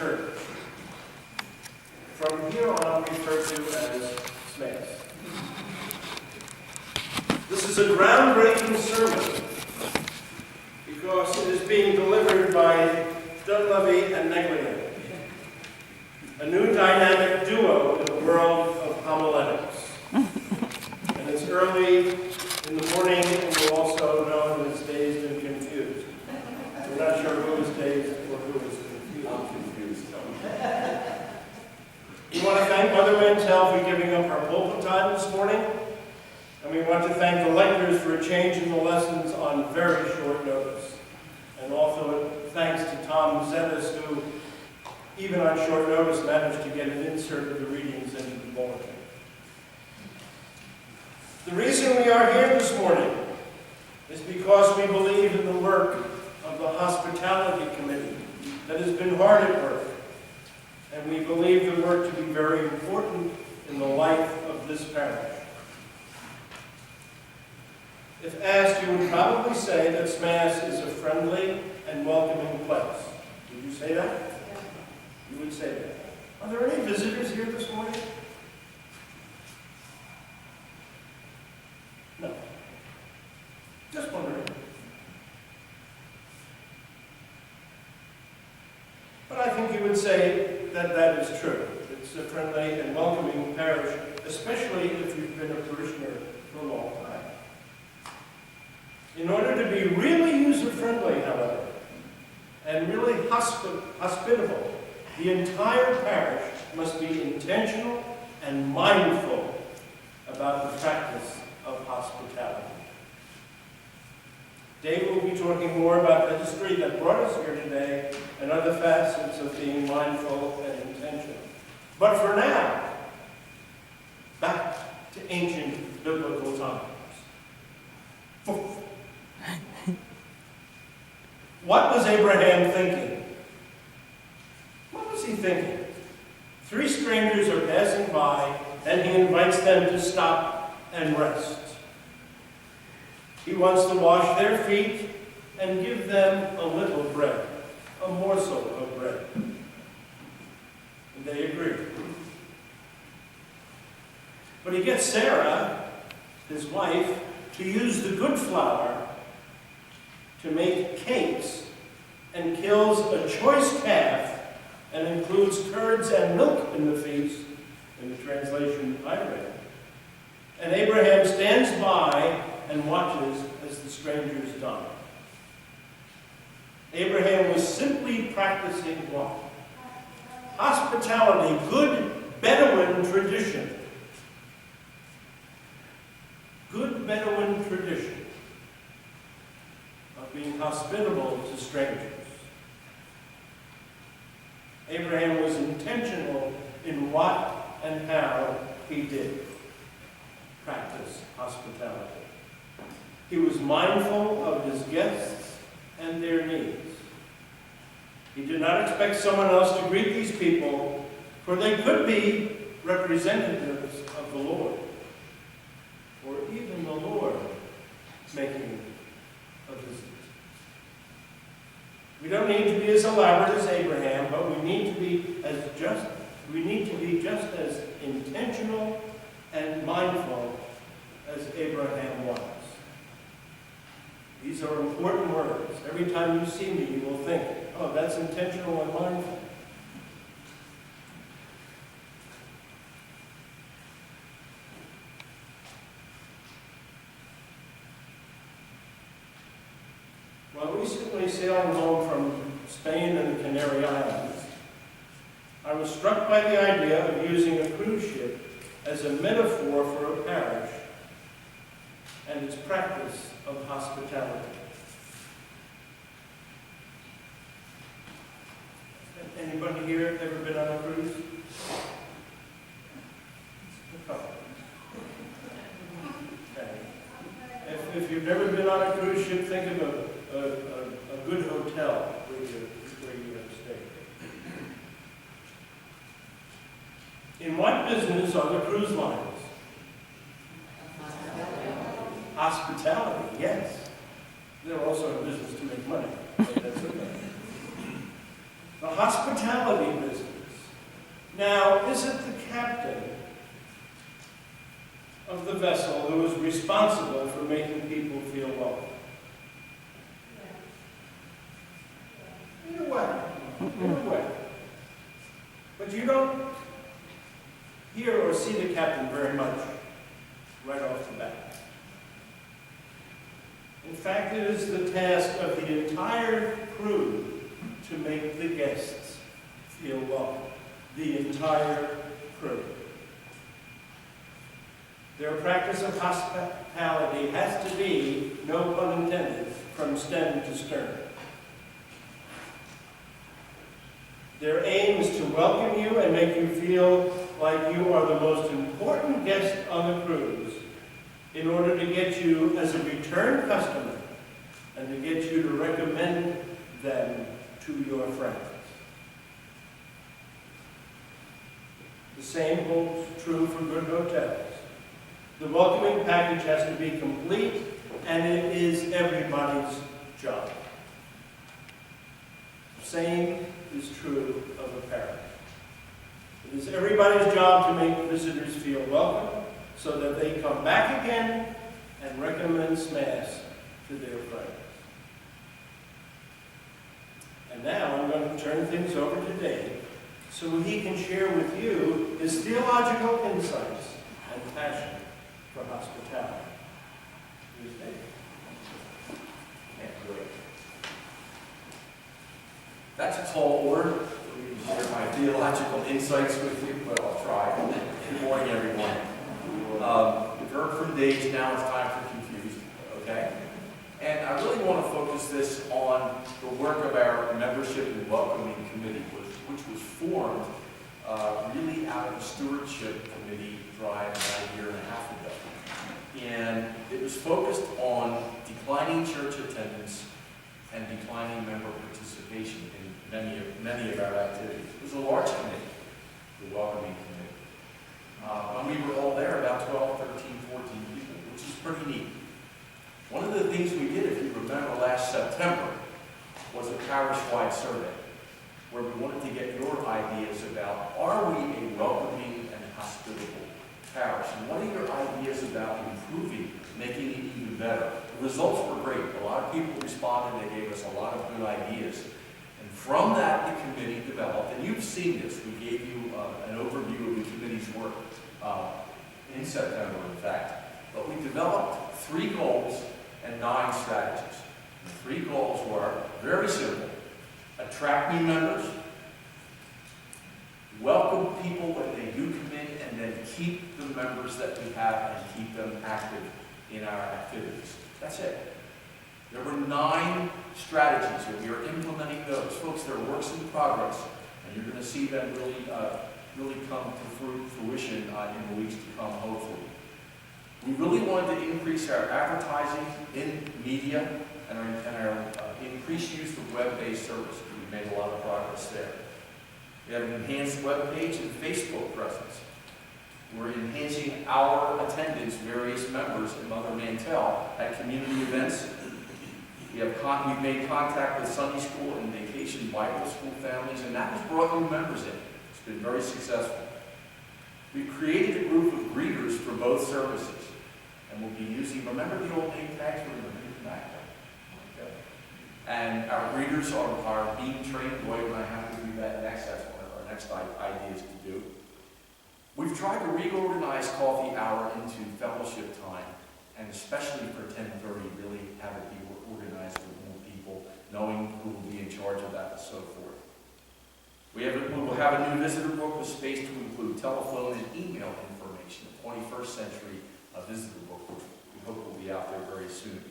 Church. From here on, referred to as SMAS. This is a groundbreaking sermon because it is being delivered by Dunleavy and Neglian, a new dynamic duo in the world of homiletics. And it's early in the morning, and we're also known as dazed and confused. We're not sure who is dazed or who is confused. I'm confused. We want to thank Mother Mantell for giving up her pulpit time this morning, and we want to thank the lectors for a change in the lessons on very short notice. And also thanks to Tom Zettis, who, even on short notice, managed to get an insert of the readings into the bulletin. The reason we are here this morning is because we believe in the work of the Hospitality Committee that has been hard at work, and we believe the work to be very important in the life of this parish. If asked, you would probably say that SMAS is a friendly and welcoming place. Would you say that? Yeah. You would say that. Are there any visitors here this morning? No. Just wondering. But I think you would say that that is true. It's a friendly and welcoming parish, especially if you've been a parishioner for a long time. In order to be really user-friendly, however, and really hospitable, the entire parish must be intentional and mindful about the practice of hospitality. Dave will be talking more about the history that brought us here today and other facets of being mindful and intentional. But for now, back to ancient biblical times. What was Abraham thinking? What was he thinking? 3 strangers are passing by, and he invites them to stop and rest. He wants to wash their feet and give them a little bread, a morsel of bread. And they agree. But he gets Sarah, his wife, to use the good flour to make cakes, and kills a choice calf and includes curds and milk in the feast, in the translation I read. And Abraham stands by and watches as the strangers dine. Abraham was simply practicing what? Hospitality, good Bedouin tradition. Good Bedouin tradition of being hospitable to strangers. Abraham was intentional in what and how he did practice hospitality. He was mindful of his guests and their needs. He did not expect someone else to greet these people, for they could be representatives of the Lord, or even the Lord making a visit. We don't need to be as elaborate as Abraham, but we need to be just as intentional and mindful as Abraham was. These are important words. Every time you see me, you will think, oh, that's intentional and mindful. While recently sailing home from Spain and the Canary Islands, I was struck by the idea of using a cruise ship as a metaphor for a parish and its practice of hospitality. Anybody here ever been on a cruise? A couple. Okay. If you've never been on a cruise ship, think of a good hotel where you stay. In what business are the cruise lines? Hospitality, yes. They're also in business to make money. That's okay. the hospitality business. Now, is it the captain of the vessel who is responsible for making people feel welcome? In a way. But you don't hear or see the captain very much right off the bat. In fact, it is the task of the entire crew to make the guests feel welcome. The entire crew. Their practice of hospitality has to be, no pun intended, from stem to stern. Their aim is to welcome you and make you feel like you are the most important guest on the cruise in order to get you as a return customer and to get you to recommend them to your friends. The same holds true for good hotels. The welcoming package has to be complete, and it is everybody's job. The same is true of a parish. It is everybody's job to make visitors feel welcome so that they come back again and recommend Mass to their friends. And now I'm going to turn things over to Dave so he can share with you his theological insights and passion for hospitality. Here's Dave. That's a tall order for me to share my theological insights with you, but I'll try. Good morning, everyone. You've heard from Dave, now it's time for Confused, okay? And I really want to focus this on the work of our membership and welcoming committee, which was formed really out of the stewardship committee drive about a year and a half ago. And it was focused on declining church attendance and declining member participation in many of our activities. It was a large committee, the welcoming committee. When we were all there, about 12, 13, 14 people, which is pretty neat. One of the things we did, if you remember last September, was a parish-wide survey, where we wanted to get your ideas about, are we a welcoming and hospitable parish? And what are your ideas about improving, making it even better? The results were great. A lot of people responded. They gave us a lot of good ideas. And from that, the committee developed, and you've seen this. We gave you an overview of the committee's work in September, in fact. But we developed 3 goals and 9 strategies. The 3 goals were very simple. Attract new members, welcome people when they do come in, and then keep the members that we have and keep them active in our activities. That's it. There were 9 strategies, and we are implementing those. Folks, they're works in progress, and you're going to see them really come to fruition in the weeks to come, hopefully. We really wanted to increase our advertising in media and our increased use of web-based services. We made a lot of progress there. We have an enhanced web page and Facebook presence. We're enhancing our attendance, various members in Mother Mantell, at community events. We've made contact with Sunday school and vacation Bible school families, and that has brought new members in. It's been very successful. We've created a group of greeters for both services, and we'll be using, remember the old name tags? We're going to bring them back. Okay. And our greeters are being trained. Boy, when I have to do that next, that's one of our next ideas to do. We've tried to reorganize coffee hour into fellowship time, and especially for 10:30, really have it be organized with more people, knowing who will be in charge of that and so forth. We will have a new visitor book with space to include telephone and email information, the 21st century visitor book, which we hope will be out there very soon.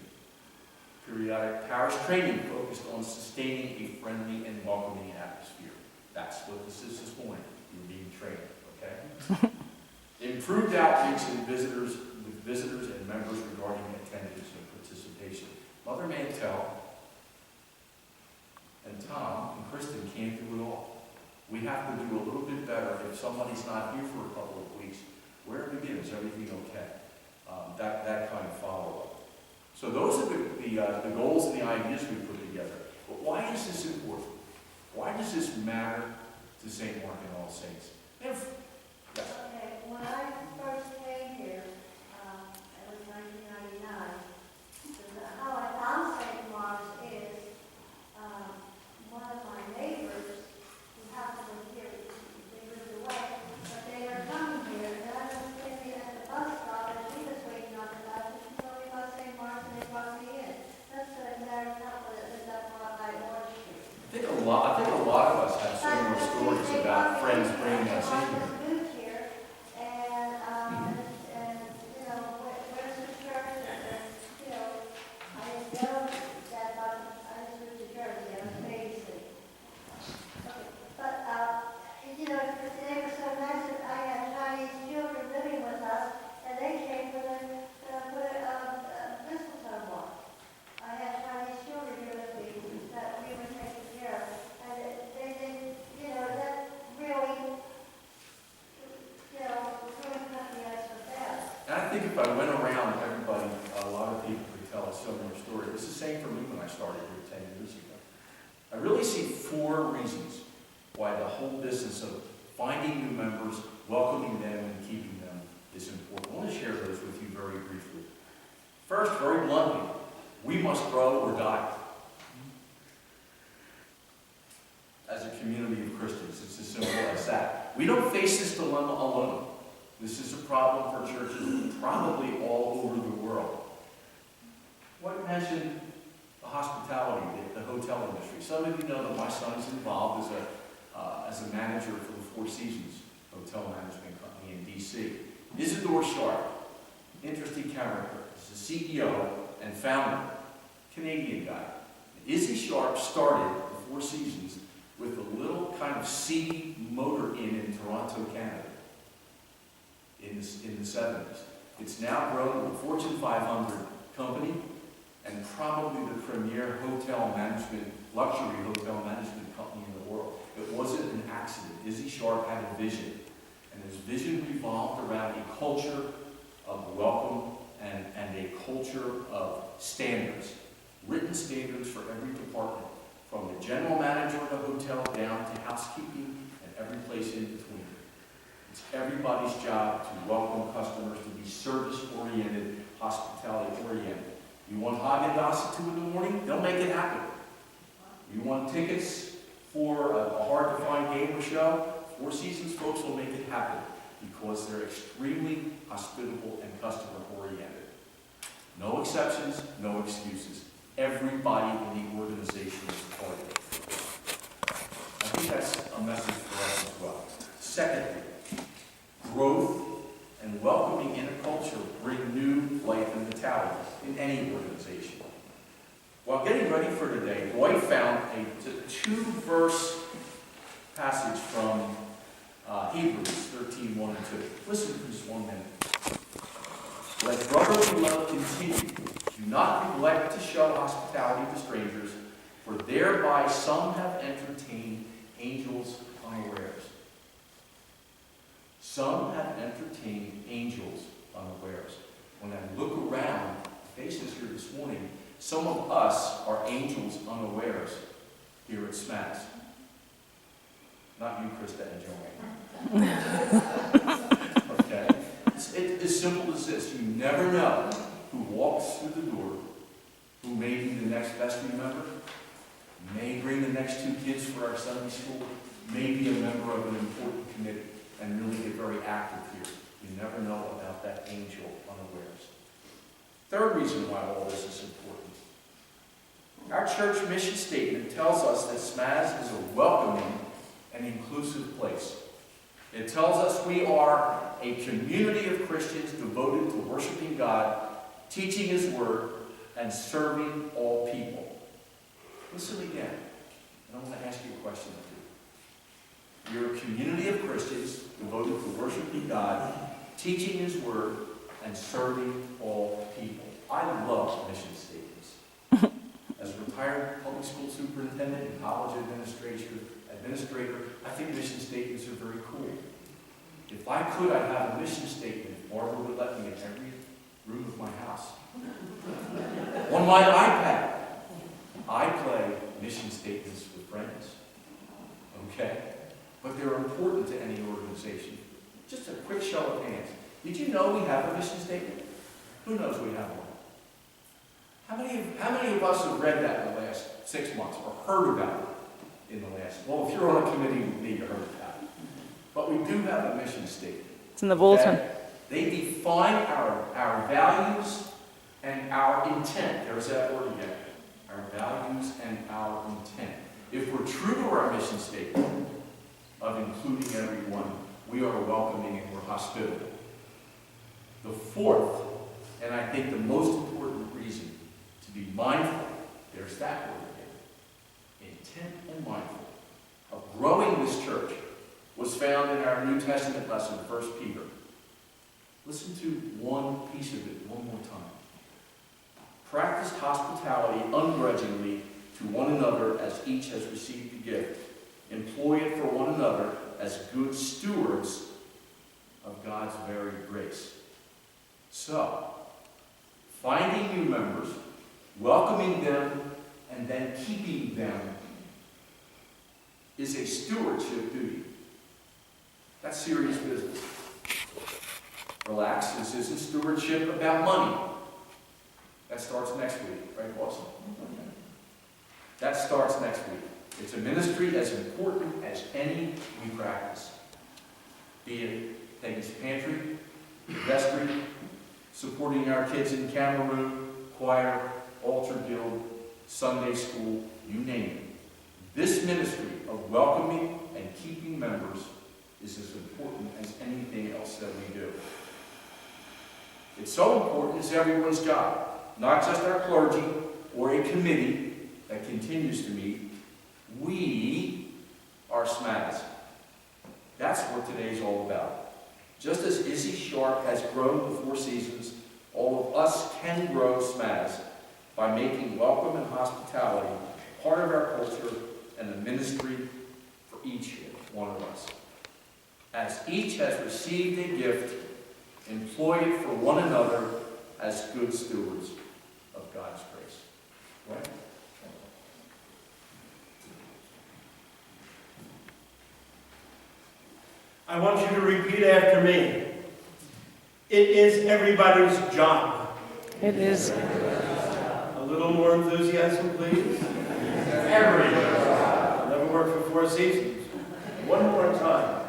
Periodic parish training focused on sustaining a friendly and welcoming atmosphere. That's what this is this morning. You're being trained, okay? Improved outreach with visitors and members regarding attendance and participation. Mother Mantell and Tom and Kristen can't do it all. We have to do a little bit better. If somebody's not here for a couple of weeks, where it begins, everything okay? That kind of follow-up. So those are the goals and the ideas we put together. But why is this important? Why does this matter to St. Mark and All Saints? Yes. Okay, when I first came here, it was 1999, how I found St. Mark's is, one of my neighbors, who happened to live here, they moved away, but they were coming here, and I was standing at the bus stop, and she was waiting on the bus, and she told me about St. Mark's, and they brought me in. That's the married couple that lived up by Orange Street. I think a lot of us have similar stories about friends bringing us in here. And I think if I went around everybody, a lot of people could tell a similar story. It was the same for me when I started here 10 years ago. I really see 4 reasons why the whole business of finding new members, welcoming them, and keeping them is important. I want to share those with you very briefly. First, very bluntly, we must grow or die. As a community of Christians, it's as simple as that. We don't face this dilemma alone. This is a problem for churches probably all over the world. What mentioned the hospitality, the hotel industry. Some of you know that my son's involved as a manager for the Four Seasons Hotel Management Company in D.C. Isidore Sharp, interesting character. He's the CEO and founder, Canadian guy. Izzy Sharp started the Four Seasons with a little kind of seedy motor inn in Toronto, Canada. In the 70s. It's now grown to a Fortune 500 company and probably the premier luxury hotel management company in the world. It wasn't an accident. Izzy Sharp had a vision, and his vision revolved around a culture of welcome and a culture of standards, written standards for every department, from the general manager of the hotel down to housekeeping and every place in between. It's everybody's job to welcome customers, to be service-oriented, hospitality-oriented. You want Haagen-Dazs at 2 in the morning? They'll make it happen. You want tickets for a hard-to-find game or show? Four Seasons folks will make it happen because they're extremely hospitable and customer-oriented. No exceptions, no excuses. Everybody in the organization is part of it. I think that's a message for us as well. Secondly, growth and welcoming in a culture bring new life and vitality in any organization. While getting ready for today, Dwight found a 2-verse passage from Hebrews 13, 1 and 2. Listen for just 1 minute. Let brotherly love continue. Do not neglect to show hospitality to strangers, for thereby some have entertained angels unawares. Some have entertained angels unawares. When I look around the faces here this morning, some of us are angels unawares here at SMAS. Not you, Krista and Joanne. Okay? It's as simple as this. You never know who walks through the door, who may be the next vestry member, may bring the next 2 kids for our Sunday school, may be a member of an important committee, and really get very active here. You never know about that angel unawares. Third reason why all this is important. Our church mission statement tells us that SMAS is a welcoming and inclusive place. It tells us we are a community of Christians devoted to worshiping God, teaching His Word, and serving all people. Listen again, and I want to ask you a question or two. You're a community of Christians devoted to worshiping God, teaching His Word, and serving all people. I love mission statements. As a retired public school superintendent and college administrator, I think mission statements are very cool. If I could, I'd have a mission statement. Barbara would let me in every room of my house. On my iPad, I play mission statements with friends. okay? But they're important to any organization. Just a quick show of hands. Did you know we have a mission statement? Who knows we have one? How many of us have read that in the last 6 months or heard about it in the last? Well, if you're on a committee with me, you heard about it. But we do have a mission statement. It's in the bulletin. Okay? They define our values and our intent. There's that word again. Our values and our intent. If we're true to our mission statement of including everyone, we are welcoming and we're hospitable. The fourth, and I think the most important reason to be mindful, there's that word again, intent and mindful, of growing this church was found in our New Testament lesson, 1 Peter. Listen to one piece of it one more time. Practice hospitality ungrudgingly to one another as each has received a gift. Employ it for one another as good stewards of God's very grace. So, finding new members, welcoming them, and then keeping them is a stewardship duty. That's serious business. Relax, this isn't stewardship about money. That starts next week, right, boss? That starts next week. It's a ministry as important as any we practice. Be it Peggy's Pantry, vestry, supporting our kids in Cameroon, choir, altar guild, Sunday school, you name it. This ministry of welcoming and keeping members is as important as anything else that we do. It's so important it's everyone's job, not just our clergy or a committee that continues to meet. We are SMAS. That's what today's all about. Just as Izzy Sharp has grown the Four Seasons, all of us can grow SMAS by making welcome and hospitality part of our culture and a ministry for each one of us. As each has received a gift, employ it for one another as good stewards of God's grace. Right? I want you to repeat after me. It is everybody's job. It is. A little more enthusiasm, please. Everybody's job. Never worked for Four Seasons. One more time.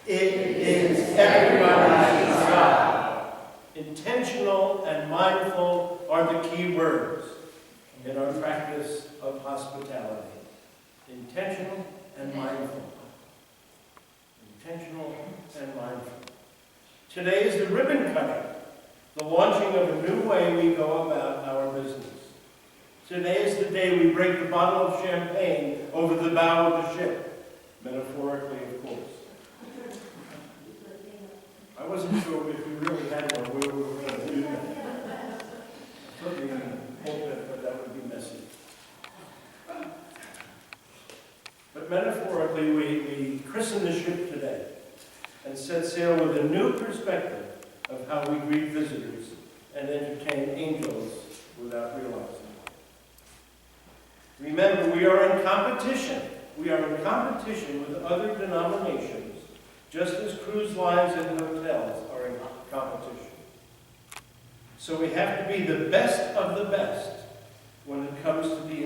It is everybody's job. Intentional and mindful are the key words in our practice of hospitality. Intentional and mindful. Intentional and mindful. Today is the ribbon cutting, the launching of a new way we go about our business. Today is the day we break the bottle of champagne over the bow of the ship, metaphorically, of course. I wasn't sure if we really had one, where we were going to do that. I thought we were going to hold it, but that would be messy. But metaphorically, we christen the ship today and set sail with a new perspective of how we greet visitors and entertain angels without realizing it. Remember, we are in competition. We are in competition with other denominations, just as cruise lines and hotels are in competition. So we have to be the best of the best when it comes to the